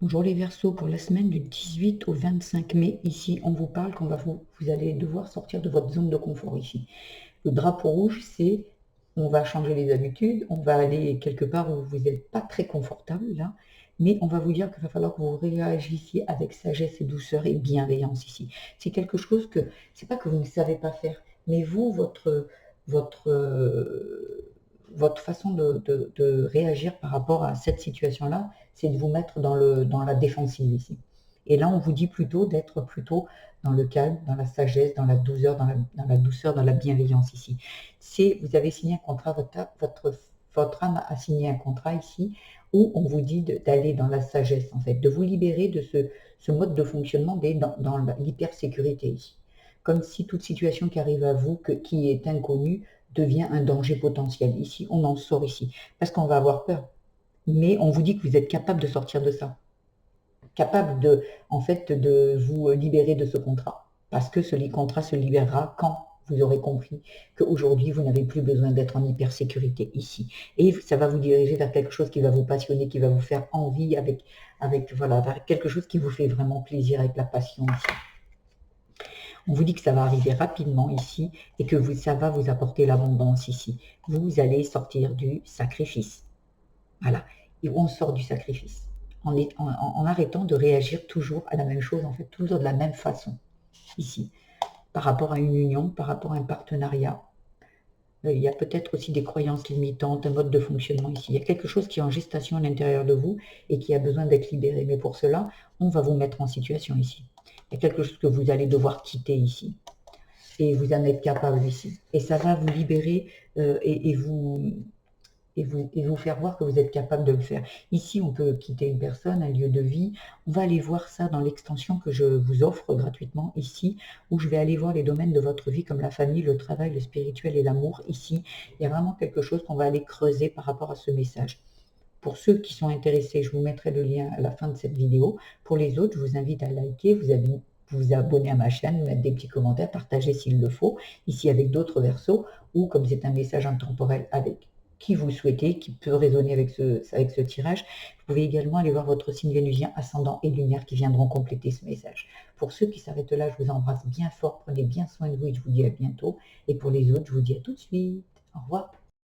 Bonjour les Verseaux, pour la semaine du 18 au 25 mai, ici on vous parle qu'on va vous allez devoir sortir de votre zone de confort ici. Le drapeau rouge, c'est on va changer les habitudes, on va aller quelque part où vous n'êtes pas très confortable là, mais on va vous dire qu'il va falloir que vous réagissiez avec sagesse et douceur et bienveillance ici. C'est quelque chose que, c'est pas que vous ne savez pas faire, mais vous, votre, votre façon de réagir par rapport à cette situation-là, c'est de vous mettre dans la défensive ici. Et là, on vous dit plutôt d'être plutôt dans le calme, dans la sagesse, dans la douceur, dans la douceur, dans la bienveillance ici. Vous avez signé un contrat, votre âme a signé un contrat ici où on vous dit d'aller dans la sagesse, en fait, de vous libérer de ce mode de fonctionnement dans l'hypersécurité ici. Comme si toute situation qui arrive à vous, qui est inconnue, devient un danger potentiel. Ici, on en sort ici, parce qu'on va avoir peur. Mais on vous dit que vous êtes capable de sortir de ça, capable en fait, de vous libérer de ce contrat. Parce que ce contrat se libérera quand vous aurez compris qu'aujourd'hui, vous n'avez plus besoin d'être en hypersécurité ici. Et ça va vous diriger vers quelque chose qui va vous passionner, qui va vous faire envie voilà, vers quelque chose qui vous fait vraiment plaisir avec la passion ici. On vous dit que ça va arriver rapidement ici et que ça va vous apporter l'abondance ici. Vous allez sortir du sacrifice. Voilà. Et on sort du sacrifice. En arrêtant de réagir toujours à la même chose, en fait, toujours de la même façon, ici, par rapport à une union, par rapport à un partenariat. Il y a peut-être aussi des croyances limitantes, un mode de fonctionnement ici. Il y a quelque chose qui est en gestation à l'intérieur de vous et qui a besoin d'être libéré. Mais pour cela, on va vous mettre en situation ici. Il y a quelque chose que vous allez devoir quitter ici. Et vous en êtes capable ici. Et ça va vous libérer et vous faire voir que vous êtes capable de le faire. Ici, on peut quitter une personne, un lieu de vie. On va aller voir ça dans l'extension que je vous offre gratuitement ici, où je vais aller voir les domaines de votre vie comme la famille, le travail, le spirituel et l'amour. Ici, il y a vraiment quelque chose qu'on va aller creuser par rapport à ce message. Pour ceux qui sont intéressés, je vous mettrai le lien à la fin de cette vidéo. Pour les autres, je vous invite à liker, vous abonner à ma chaîne, mettre des petits commentaires, partager s'il le faut, ici avec d'autres versos, ou comme c'est un message intemporel avec qui vous souhaitez, qui peut résonner avec ce tirage. Vous pouvez également aller voir votre signe vénusien, ascendant et lunaire qui viendront compléter ce message. Pour ceux qui s'arrêtent là, je vous embrasse bien fort, prenez bien soin de vous et je vous dis à bientôt. Et pour les autres, je vous dis à tout de suite. Au revoir.